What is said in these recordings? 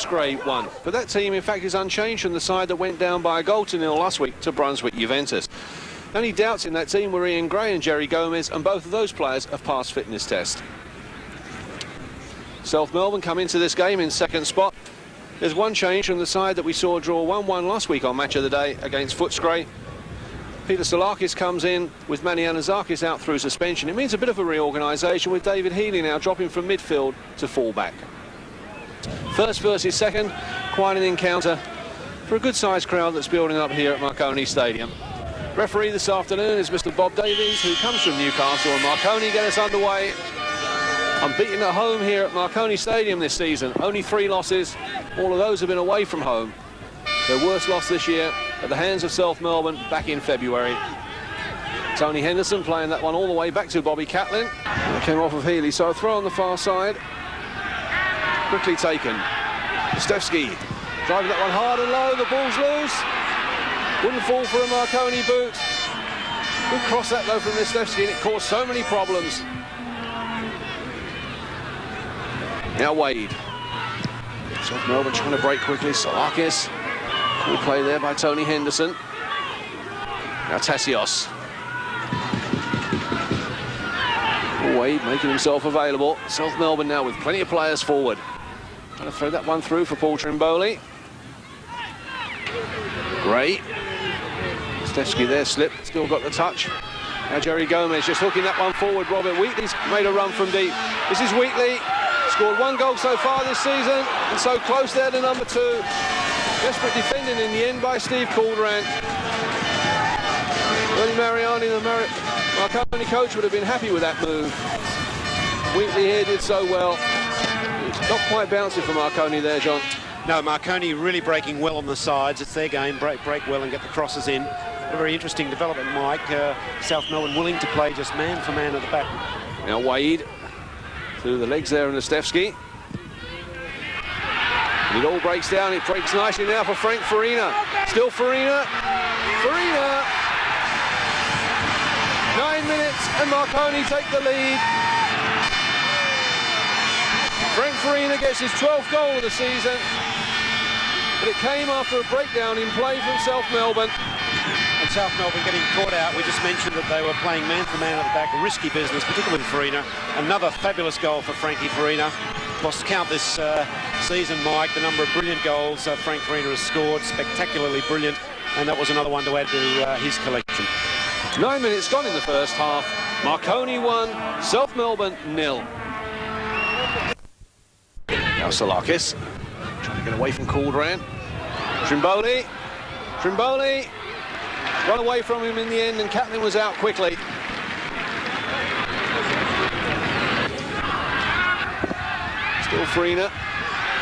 Footscray won, but that team in fact is unchanged from the side that went down by a goal to nil last week to Brunswick Juventus. Only doubts in that team were Ian Gray and Gerry Gomez, and both of those players have passed fitness test. South Melbourne come into this game in second spot. There's one change from the side that we saw draw 1-1 last week on Match of the Day against Footscray. Peter Tsolakis comes in with Manny Anazakis out through suspension. It means a bit of a reorganisation with David Healy now dropping from midfield to fullback. First versus second, quite an encounter for a good-sized crowd that's building up here at Marconi Stadium. Referee this afternoon is Mr. Bob Davies, who comes from Newcastle, and Marconi get us underway. Unbeaten at home here at Marconi Stadium this season. Only 3 losses. All of those have been away from home. Their worst loss this year at the hands of South Melbourne back in February. Tony Henderson playing that one all the way back to Bobby Catlin. It came off of Healy, so a throw on the far side. Quickly taken. Nastevski driving that one hard and low. The ball's loose. Wouldn't fall for a Marconi boot. Good cross that though from Nastevski, and it caused so many problems. Now Wade. South Melbourne trying to break quickly. Tsolakis. Good play there by Tony Henderson. Now Tasios. Wade making himself available. South Melbourne now with plenty of players forward. Trying to throw that one through for Paul Trimboli. Great. Nastevski there slipped, still got the touch. Now Gerry Gomez just hooking that one forward. Robert Wheatley's made a run from deep. This is Wheatley. Scored 1 goal so far this season, and so close there to number 2. Desperate defending in the end by Steve Calderan. Early Mariani, the Marconi coach, would have been happy with that move. Wheatley here did so well. Not quite bouncing for Marconi there, John. No, Marconi really breaking well on the sides. It's their game, break well and get the crosses in. A very interesting development, Mike. South Melbourne willing to play just man for man at the back. Now Wade through the legs there, and Nastevski. It all breaks down. It breaks nicely now for Frank Farina. Still Farina. Farina. 9 minutes and Marconi take the lead. Frank Farina gets his 12th goal of the season, but it came after a breakdown in play from South Melbourne. And South Melbourne getting caught out. We just mentioned that they were playing man for man at the back, a risky business, particularly with Farina. Another fabulous goal for Frankie Farina. Lost count this season, Mike, the number of brilliant goals Frank Farina has scored, spectacularly brilliant, and that was another one to add to his collection. 9 minutes gone in the first half. Marconi 1, South Melbourne 0. Now Tsolakis trying to get away from Calderan. Trimboli. Trimboli got away from him in the end, and Catlin was out quickly. Still Farina.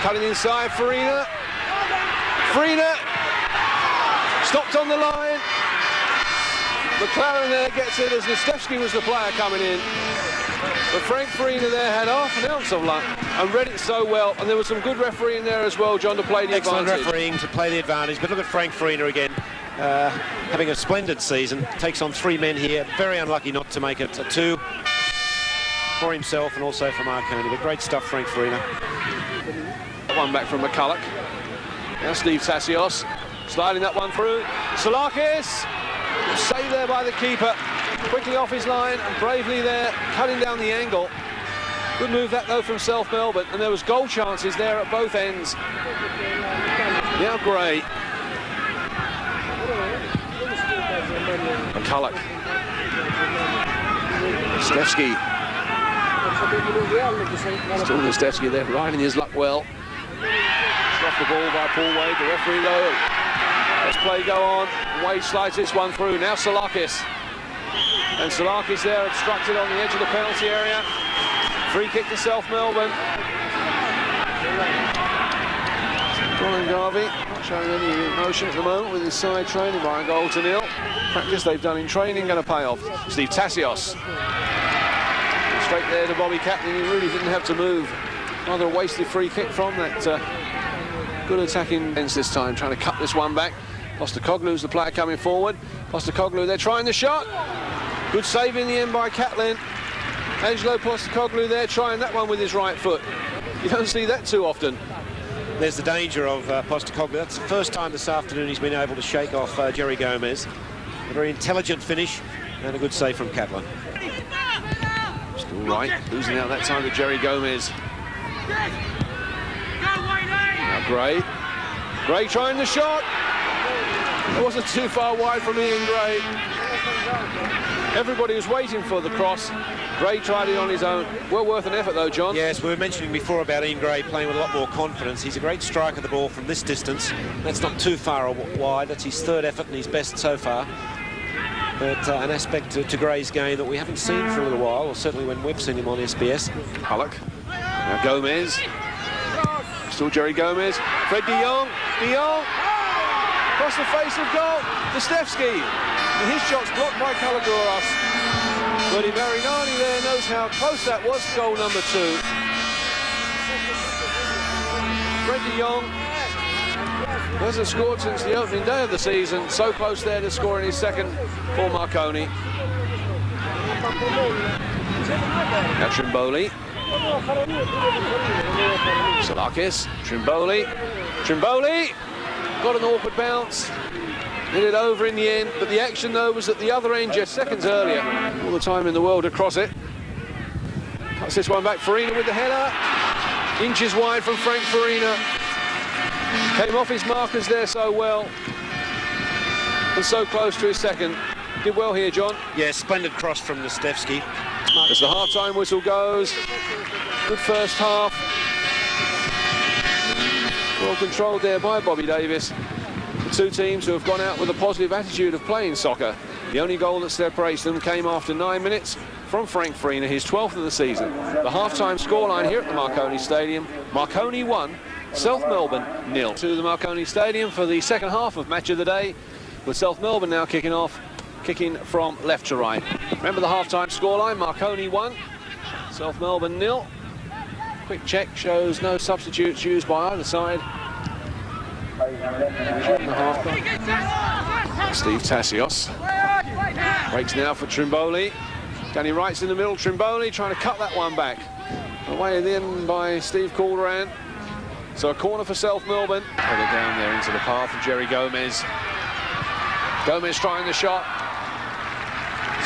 Cutting inside, Farina. Farina stopped on the line. MacLaren there gets it as Nastevski was the player coming in. But Frank Farina there had half an ounce of luck and read it so well, and there was some good refereeing there as well, John, to play the Excellent advantage. refereeing to play the advantage, but look at Frank Farina again, having a splendid season, takes on 3 men here, very unlucky not to make it a 2 for himself and also for Marconi, but great stuff, Frank Farina. One back from McCulloch. Now Steve Tasios sliding that one through. Tsolakis, saved there by the keeper. Quickly off his line and bravely there, cutting down the angle. Good move that though from South Melbourne, and there was goal chances there at both ends. Now Gray. McCulloch. Nastevski. Still Nastevski there, riding his luck well. Off the ball by Paul Wade, the referee low. Let's play go on. Wade slides this one through. Now Tsolakis. And Tsolakis there obstructed on the edge of the penalty area. Free kick to South Melbourne. Colin Garvey not showing any emotion at the moment with his side training by a goal to nil. Practice they've done in training going to pay off. Steve Tasios. Straight there to Bobby Catlin. He really didn't have to move. Rather a wasted free kick from that good attacking ends this time, trying to cut this one back. Postecoglou's the player coming forward. Postecoglou, they're trying the shot. Good save in the end by Catlin. Angelo Postecoglou there trying that one with his right foot. You don't see that too often. there's the danger of Postecoglou. That's the first time this afternoon he's been able to shake off Gerry Gomez. A very intelligent finish and a good save from Catlin. Still Wright, losing out that time to Gerry Gomez. Now Gray. Gray trying the shot. It wasn't too far wide from Ian Gray. Everybody was waiting for the cross. Gray tried it on his own. Well worth an effort though, John. Yes, we were mentioning before about Ian Gray playing with a lot more confidence. He's a great striker of the ball from this distance. That's not too far wide. That's his third effort and his best so far. But an aspect to Gray's game that we haven't seen for a little while, or certainly when we've seen him on SBS. McCulloch. Now Gomez. Still Gerry Gomez. Fred DeJong. DeJong. Across the face of goal. Nastevski. And his shot's blocked by Kalogeros. But Marinani there knows how close that was to goal number 2. Fred DeJong hasn't scored since the opening day of the season. So close there to scoring his second for Marconi. Now Trimboli. Tsolakis. Trimboli. Trimboli. Got an awkward bounce. Hit it over in the end, but the action though was at the other end just seconds earlier. All the time in the world to cross it. Cuts this one back. Farina with the header. Inches wide from Farina. Came off his markers there so well. And so close to his second. Did well here, John. Yeah, splendid cross from Nastevski. As the half-time whistle goes. Good first half. Well controlled there by Bobby Davis. The two teams who have gone out with a positive attitude of playing soccer. The only goal that separates them came after 9 minutes from Frank Farina, his 12th of the season. The half-time scoreline here at the Marconi Stadium. Marconi 1, South Melbourne 0. To the Marconi Stadium for the second half of Match of the Day, with South Melbourne now kicking off, kicking from left to right. Remember the half-time scoreline, Marconi 1, South Melbourne 0. Quick check shows no substitutes used by either side. Steve Tasios breaks now for Trimboli. Danny Wright's in the middle. Trimboli trying to cut that one back. Away then by Steve Calderan. So a corner for South Melbourne. Header down there into the path of Gerry Gomez. Gomez trying the shot.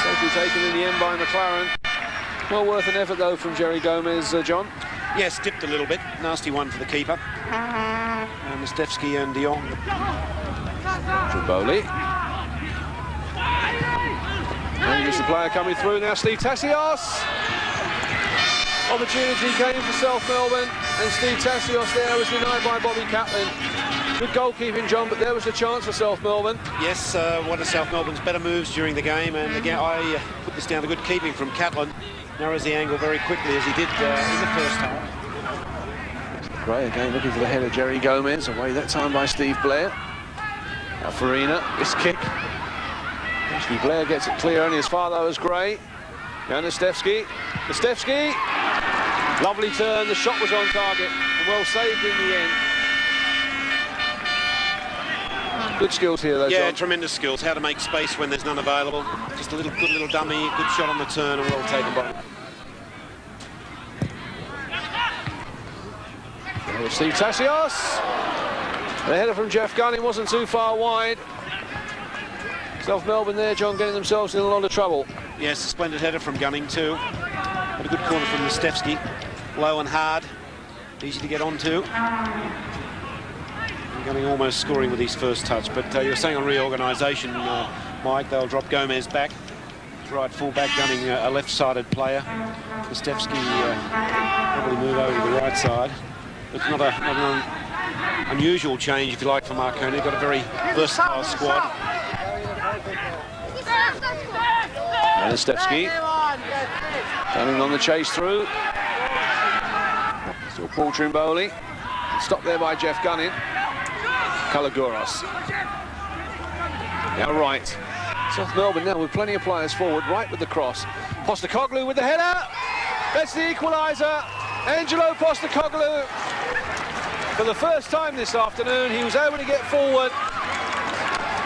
Safely taken in the end by MacLaren. Well worth an effort though from Gerry Gomez, John. Yes, dipped a little bit. Nasty one for the keeper. And Nastevski and DeJong. Trimboli. And here's the player coming through now, Steve Tasios. Opportunity came for South Melbourne, and Steve Tasios there was denied by Bobby Catlin. Good goalkeeping, John, but there was a chance for South Melbourne. Yes, one of South Melbourne's better moves during the game, and again, I put this down to good keeping from Catlin. Narrows the angle very quickly, as he did in the first half. Gray again looking for the head of Gerry Gomez, away that time by Steve Blair. Now Farina, this kick. Steve Blair gets it clear, only as far though as Gray. Now Nastevski. Nastevski! Lovely turn, the shot was on target, and well saved in the end. Good skills here though, Yeah, John. tremendous skills. How to make space when there's none available. Just a good little dummy, good shot on the turn, and well taken by. Steve Tasios. The header from Geoff Gunning wasn't too far wide. South Melbourne there, John, getting themselves in a lot of trouble. Yes, a splendid header from Gunning too. But a good corner from Nastevski. Low and hard, easy to get onto. Gunning almost scoring with his first touch, but you were saying on reorganisation, Mike, they'll drop Gomez back. Right full-back, Gunning a left-sided player. Nastevski probably move over to the right side. It's not an unusual change, if you like, for Marconi. They've got a very versatile squad. Nastevski Gunning on the chase through. Still Paul Trimboli. Stopped there by Geoff Gunning. Kalogeros. Now Wright. South Melbourne now with plenty of players forward. Wright with the cross. Postecoglou with the header. That's the equaliser. Angelo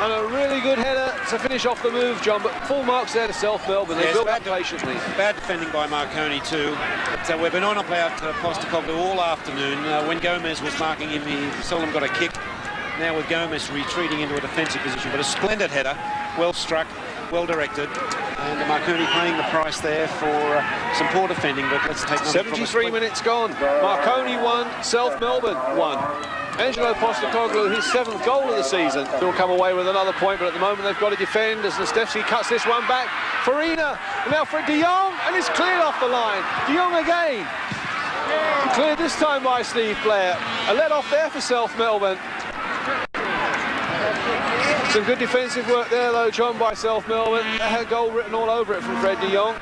And a really good header to finish off the move, John, but full marks there to South Melbourne. They built up patiently. Bad defending by Marconi too. But we've been on about Postecoglou all afternoon. When Gomez was marking him, he seldom got a kick. Now with Gomez retreating into a defensive position, but a splendid header, well struck, well directed. And Marconi paying the price there for some poor defending, but let's take 73 minutes gone. Marconi 1, South Melbourne 1. Angelo Postecoglou, his 7th goal of the season. He'll come away with another point, but at the moment they've got to defend as Nastevski cuts this one back. Farina, and now for DeJong, and it's cleared off the line. DeJong again. Cleared this time by Steve Blair. A let off there for South Melbourne. Some good defensive work there, though, John, by South Melbourne. They had a goal written all over it from Fred DeJong.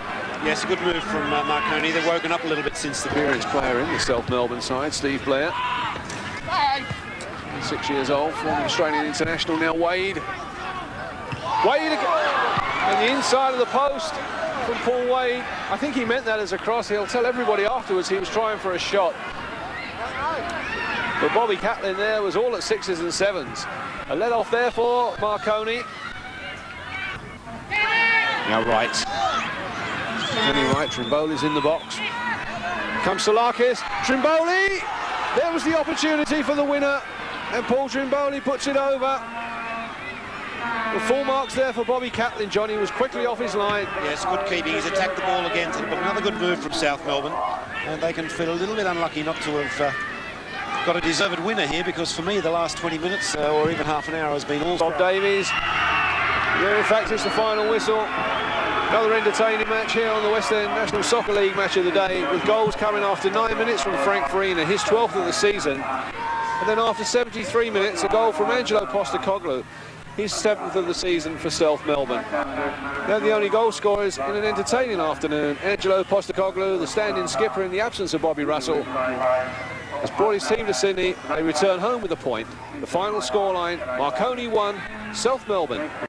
Yes, a good move from Marconi. They've woken up a little bit since the experienced player in the South Melbourne side, Steve Blair. 6 years old, former Australian international now. Wade and the inside of the post from Paul Wade. I think he meant that as a cross. He'll tell everybody afterwards he was trying for a shot. But Bobby Catlin there was all at 6s and 7s. A let off there for Marconi. Now Wright. Wright, Trimboli's in the box. Comes Tsolakis, Trimboli! There was the opportunity for the winner, and Paul Trimboli puts it over. The full marks there for Bobby Catlin. Johnny was quickly off his line. Yes, good keeping. He's attacked the ball again, but another good move from South Melbourne. And they can feel a little bit unlucky not to have got a deserved winner here, because for me the last 20 minutes or even half an hour has been all... Bob Davies. Yeah, in fact, it's the final whistle. Another entertaining match here on the West End National Soccer League match of the day, with goals coming after 9 minutes from Frank Farina, his 12th of the season. And then after 73 minutes, a goal from Angelo Postecoglou, his 7th of the season for South Melbourne. They're the only goal scorers in an entertaining afternoon. Angelo Postecoglou, the stand-in skipper in the absence of Bobby Russell, has brought his team to Sydney. They return home with a point. The final scoreline, Marconi 1, South Melbourne